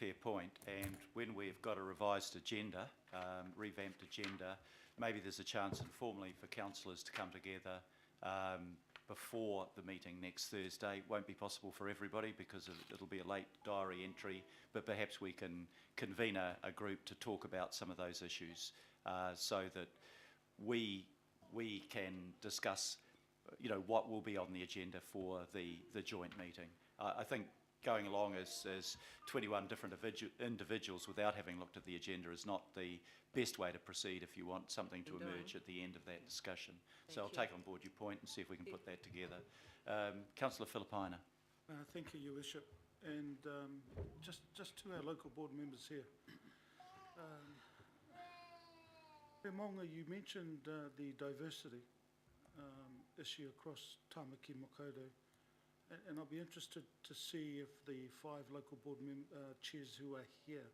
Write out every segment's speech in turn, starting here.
fair point, and when we've got a revised agenda, revamped agenda, maybe there's a chance informally for councillors to come together before the meeting next Thursday. It won't be possible for everybody because it'll be a late diary entry, but perhaps we can convene a group to talk about some of those issues so that we can discuss, you know, what will be on the agenda for the joint meeting. I think going along as 21 different individuals without having looked at the agenda is not the best way to proceed if you want something to emerge at the end of that discussion. So I'll take on board your point and see if we can put that together. Councillor Filipaina. Thank you, Your Worship. And just to our local board members here. Monga, you mentioned the diversity issue across Tāmaki Makaurau. And I'll be interested to see if the 5 local board chairs who are here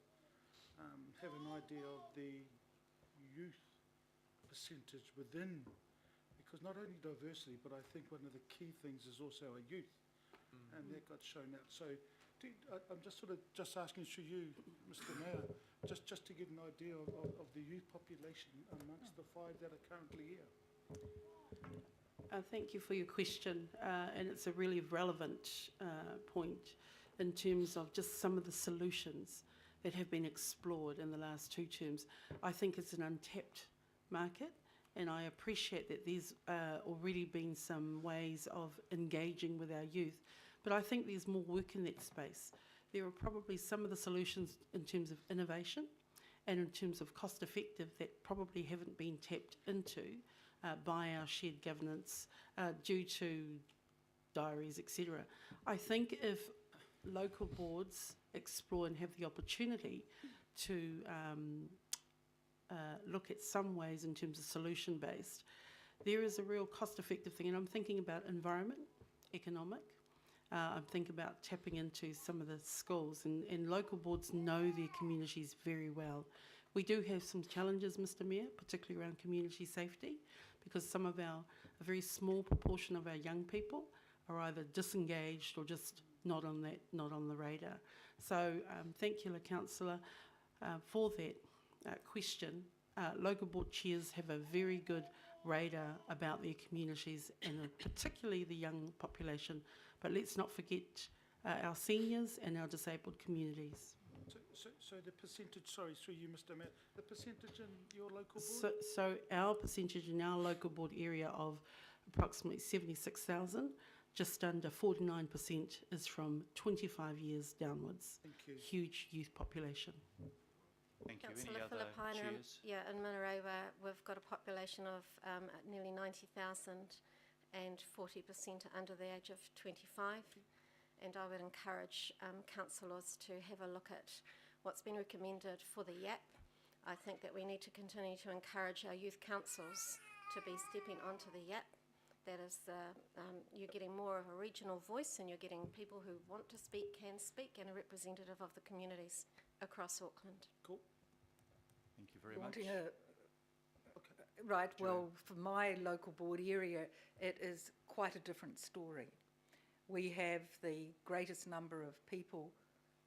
have an idea of the youth percentage within, because not only diversity, but I think one of the key things is also our youth, and that got shown out. So I'm just asking through you, Mr. Mayor, just to get an idea of the youth population amongst the 5 that are currently here. Thank you for your question, and it's a really relevant point in terms of just some of the solutions that have been explored in the last 2 terms. I think it's an untapped market, and I appreciate that there's already been some ways of engaging with our youth, but I think there's more work in that space. There are probably some of the solutions in terms of innovation and in terms of cost effective that probably haven't been tapped into by our shared governance due to diaries, etc. I think if local boards explore and have the opportunity to look at some ways in terms of solution-based, there is a real cost-effective thing, and I'm thinking about environment, economic. I'm thinking about tapping into some of the schools, and local boards know their communities very well. We do have some challenges, Mr. Mayor, particularly around community safety, because a very small proportion of our young people are either disengaged or just not on the radar. So thank you, Councillor, for that question. Local board chairs have a very good radar about their communities and particularly the young population, but let's not forget our seniors and our disabled communities. So the percentage, sorry, through you, Mr. Mayor, the percentage in your local board? So our percentage in our local board area of approximately 76,000, just under 49% is from 25 years downwards. Thank you. Huge youth population. Thank you. Councillor Any other Filipaina, chairs? yeah, in Manarewa we've got a population of nearly 90,000 and 40% are under the age of 25. And I would encourage councillors to have a look at what's been recommended for the YAP. I think that we need to continue to encourage our youth councils to be stepping onto the YAP. That is, you're getting more of a regional voice, and you're getting people who want to speak, can speak, and are representative of the communities across Auckland. Cool. Thank you very much. Right, well, for my local board area, it is quite a different story. We have the greatest number of people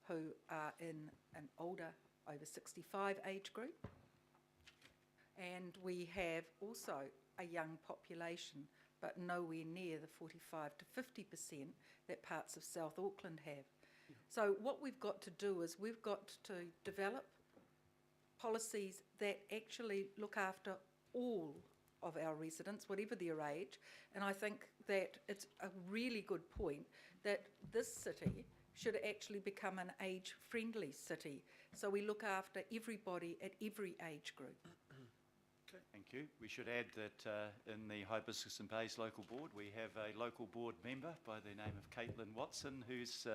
who are in an older, over 65 age group, and we have also a young population, but nowhere near the 45 to 50% that parts of South Auckland have. Yeah. So what we've got to do is we've got to develop policies that actually look after all of our residents, whatever their age, and I think that it's a really good point that this city should actually become an age-friendly city, so we look after everybody at every age group. Okay. Thank you. We should add that in the Hibiscus and Bays local board we have a local board member by the name of Caitlin Watson who's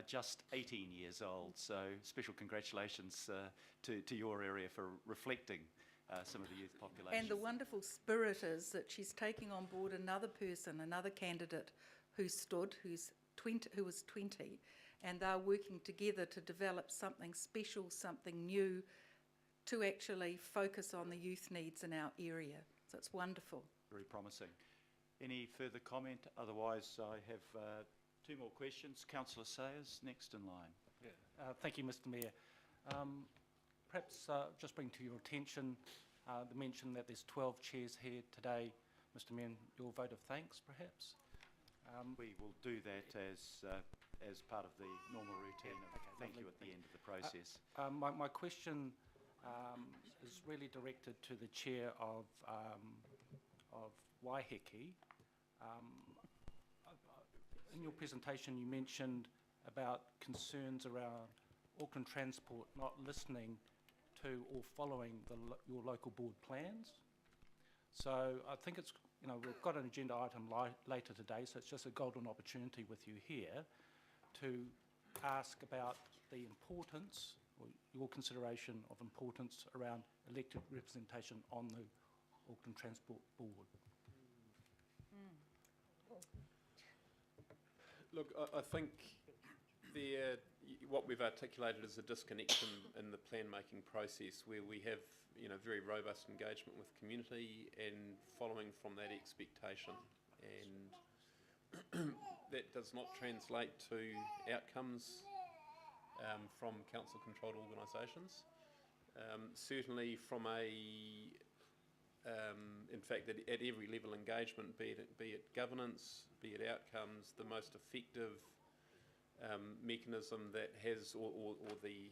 just 18 years old, so special congratulations to your area for reflecting some of the youth population. And the wonderful spirit is that she's taking on board another person, another candidate who was 20, and they're working together to develop something special, something new, to actually focus on the youth needs in our area. So it's wonderful. Very promising. Any further comment? Otherwise, I have 2 more questions. Councillor Sayers, next in line. Yeah, Thank you, Mr Mayor. Perhaps just bring to your attention the mention that there's 12 chairs here today. Mr Mayor, your vote of thanks, perhaps? We will do that as part of the normal routine of thank you at the end of the process. My question is really directed to the chair of Waiheke. In your presentation, you mentioned about concerns around Auckland Transport not listening to or following your local board plans. So I think it's, we've got an agenda item later today, so it's just a golden opportunity with you here to ask about the importance, or your consideration of importance around elected representation on the Auckland Transport Board. Look, I think what we've articulated is a disconnection in the plan-making process where we have, very robust engagement with community and following from that expectation. And that does not translate to outcomes from council-controlled organisations. Certainly from in fact, at every level engagement, be it governance, be it outcomes, the most effective mechanism that has, or the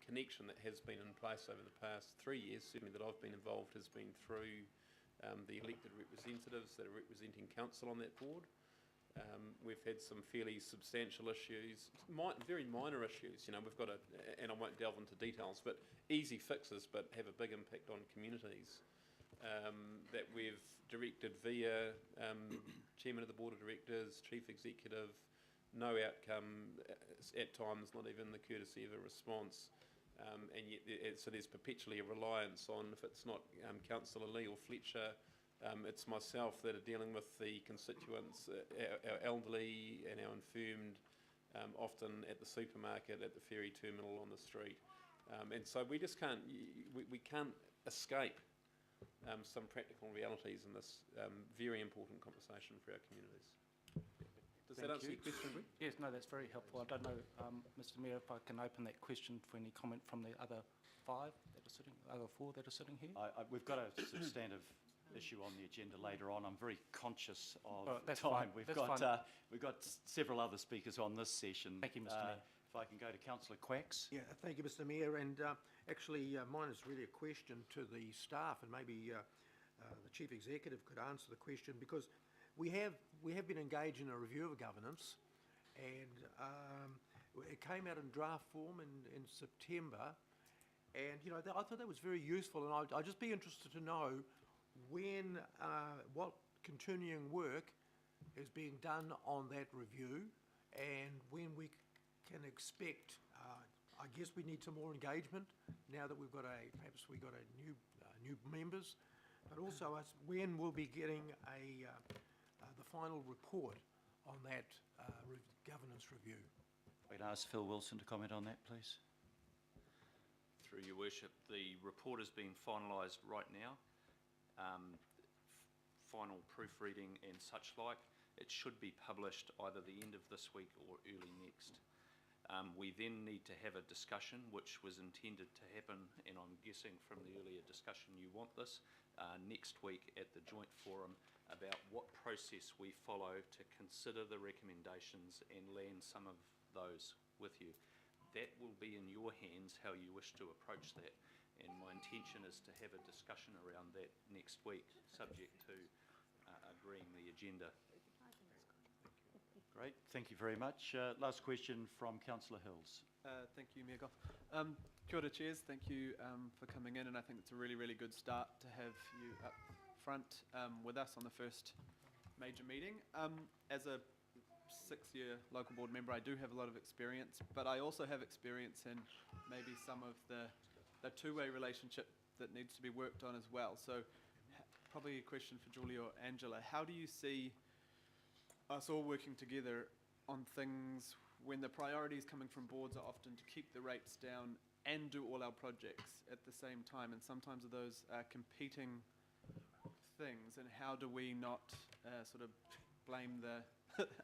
connection that has been in place over the past 3 years, certainly that I've been involved, has been through the elected representatives that are representing council on that board. We've had some fairly substantial issues, very minor issues, we've got and I won't delve into details, but easy fixes but have a big impact on communities. That we've directed via Chairman of the Board of Directors, Chief Executive, no outcome, at times not even the courtesy of a response, and yet so there's perpetually a reliance on, if it's not Councillor Lee or Fletcher, it's myself that are dealing with the constituents, our elderly and our infirmed, often at the supermarket, at the ferry terminal, on the street, and so we just can't, we can't escape some practical realities in this very important conversation for our communities. Does that answer your question, Greg? Yes, no, that's very helpful. I don't know, Mr Mayor, if I can open that question for any comment from the other four that are sitting here. We've got a substantive issue on the agenda later on. I'm very conscious of that's time. fine. We've got several other speakers on this session. Thank you, Mr Mayor. If I can go to Councillor Quacks. Yeah, thank you, Mr Mayor. And actually, mine is really a question to the staff, and maybe the Chief Executive could answer the question, because we have been engaged in a review of governance, and it came out in draft form in September, and I thought that was very useful, and I'd just be interested to know when what continuing work is being done on that review, and when we can expect. I guess we need some more engagement now that we've got perhaps we got a new members, but also when we'll be getting the final report on that governance review. We'd ask Phil Wilson to comment on that, please. Through your worship, the report is being finalised right now. Final proofreading and such like. It should be published either the end of this week or early next. We then need to have a discussion, which was intended to happen, and I'm guessing from the earlier discussion you want this, next week at the joint forum, about what process we follow to consider the recommendations and land some of those with you. That will be in your hands how you wish to approach that, and my intention is to have a discussion around that next week, subject to agreeing the agenda. Great, thank you very much. Last question from Councillor Hills. Thank you, Mayor Goff. Kia ora, Chairs. Thank you for coming in, and I think it's a really, really good start to have you up front with us on the first major meeting. As a 6-year local board member, I do have a lot of experience, but I also have experience in maybe some of the two-way relationship that needs to be worked on as well. So probably a question for Julie or Angela. How do you see us all working together on things when the priorities coming from boards are often to keep the rates down and do all our projects at the same time, and sometimes those are competing things, and how do we not sort of blame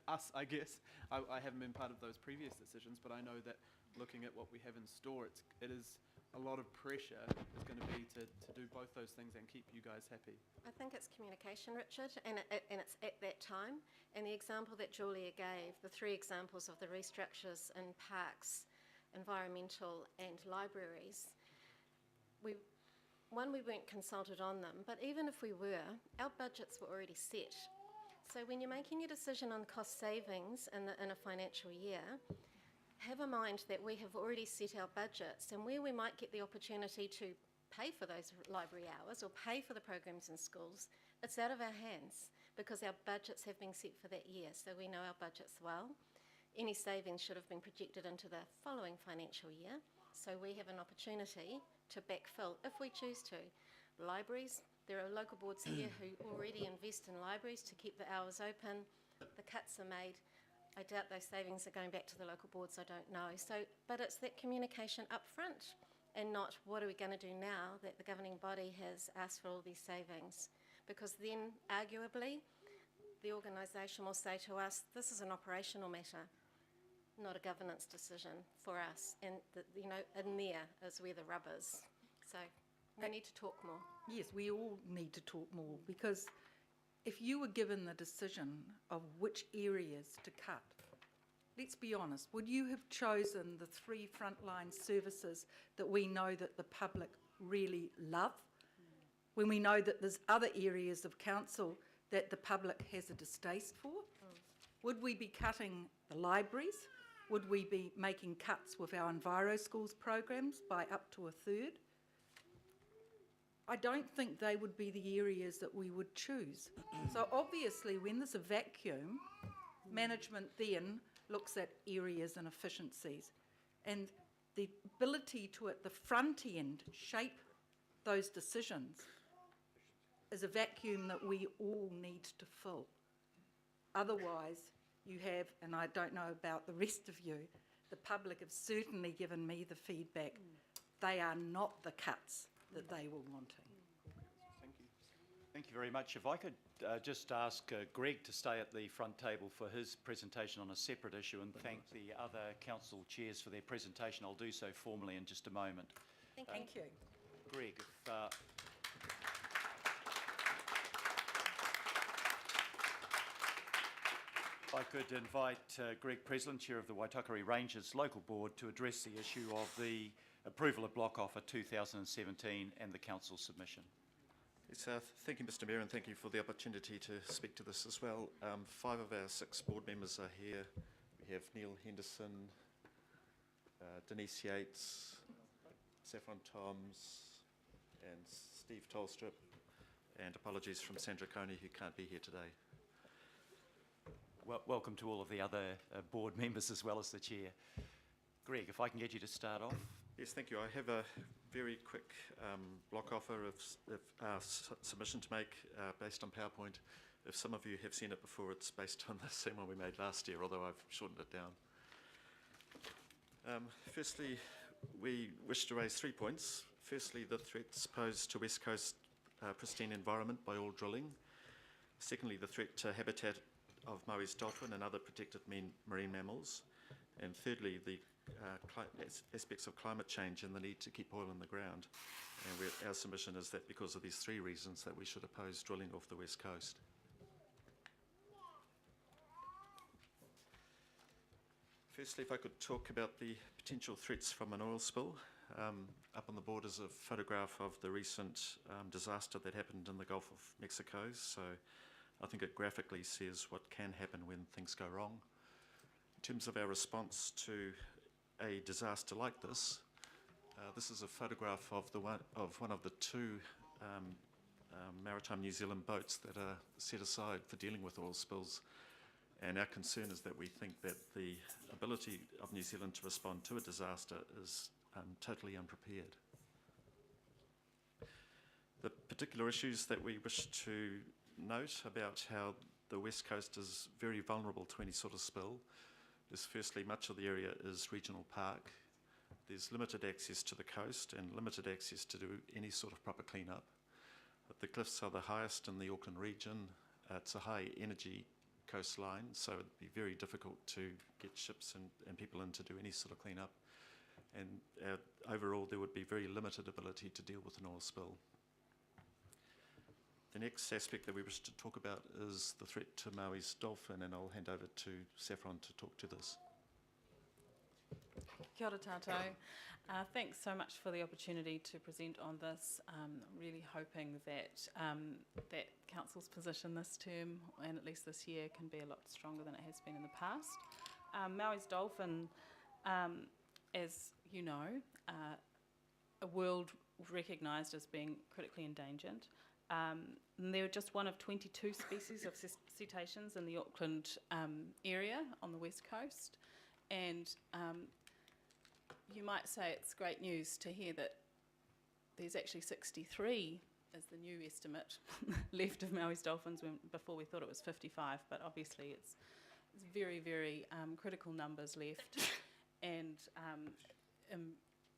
us, I guess. I haven't been part of those previous decisions, but I know that looking at what we have in store, it is a lot of pressure is going to be to do both those things and keep you guys happy. I think it's communication, Richard, and it's at that time. And the example that Julia gave, the three examples of the restructures in parks, environmental and libraries, we weren't consulted on them, but even if we were, our budgets were already set. So when you're making your decision on cost savings in a financial year, have in mind that we have already set our budgets, and where we might get the opportunity to pay for those library hours or pay for the programs in schools, it's out of our hands because our budgets have been set for that year, so we know our budgets well. Any savings should have been projected into the following financial year, so we have an opportunity to backfill if we choose to. Libraries, there are local boards here who already invest in libraries to keep the hours open. The cuts are made. I doubt those savings are going back to the local boards, I don't know. But it's that communication up front and not what are we going to do now that the governing body has asked for all these savings. Because then, arguably, the organisation will say to us, this is an operational matter, not a governance decision for us. And, in there is where the rub is. So we need to talk more. Yes, we all need to talk more, because if you were given the decision of which areas to cut, let's be honest, would you have chosen the 3 frontline services that we know that the public really love, when we know that there's other areas of council that the public has a distaste for? Would we be cutting the libraries? Would we be making cuts with our Enviro Schools programs by up to a third? I don't think they would be the areas that we would choose. So obviously, when there's a vacuum, management then looks at areas and efficiencies. And the ability to, at the front end, shape those decisions is a vacuum that we all need to fill. Otherwise, you have, and I don't know about the rest of you, the public have certainly given me the feedback, they are not the cuts that they were wanting. Thank you. Thank you very much. If I could just ask Greg to stay at the front table for his presentation on a separate issue, and thank the other council chairs for their presentation. I'll do so formally in just a moment. Thank you. Greg, if I could invite Greg Preslin, Chair of the Waitakere Rangers Local Board, to address the issue of the approval of Block Offer 2017 and the council submission. Yes, thank you, Mr. Mayor, and thank you for the opportunity to speak to this as well. 5 of our 6 board members are here. We have Neil Henderson, Denise Yates, Saffron Toms, and Steve Tolstrup, and apologies from Sandra Coney, who can't be here today. Welcome to all of the other board members as well as the chair. Greg, if I can get you to start off. Yes, thank you. I have a very quick block offer of submission to make based on PowerPoint. If some of you have seen it before, it's based on the same one we made last year, although I've shortened it down. Firstly, we wish to raise 3 points. Firstly, the threats posed to West Coast pristine environment by all drilling. Secondly, the threat to habitat of Maui's dolphin and other protected marine mammals. And thirdly, the aspects of climate change and the need to keep oil in the ground. And our submission is that because of these 3 reasons that we should oppose drilling off the West Coast. Firstly, if I could talk about the potential threats from an oil spill. Up on the board is a photograph of the recent disaster that happened in the Gulf of Mexico. So I think it graphically says what can happen when things go wrong. In terms of our response to a disaster like this, this is a photograph of one of the 2 maritime New Zealand boats that are set aside for dealing with oil spills. And our concern is that we think that the ability of New Zealand to respond to a disaster is totally unprepared. The particular issues that we wish to note about how the West Coast is very vulnerable to any sort of spill is firstly, much of the area is regional park. There's limited access to the coast and limited access to do any sort of proper clean-up. But the cliffs are the highest in the Auckland region. It's a high energy coastline, so it'd be very difficult to get ships and people in to do any sort of clean-up. and overall there would be very limited ability to deal with an oil spill. The next aspect that we wish to talk about is the threat to Maui's dolphin, and I'll hand over to Saffron to talk to this. Kia ora tātou. Thanks so much for the opportunity to present on this. Really hoping that that Council's position this term, and at least this year, can be a lot stronger than it has been in the past. Maui's dolphin, as you know, a world recognised as being critically endangered. And they're just one of 22 species of cetaceans in the Auckland area on the west coast. And you might say it's great news to hear that there's actually 63 is the new estimate left of Maui's dolphins, when before we thought it was 55, but obviously it's very, very critical numbers left. And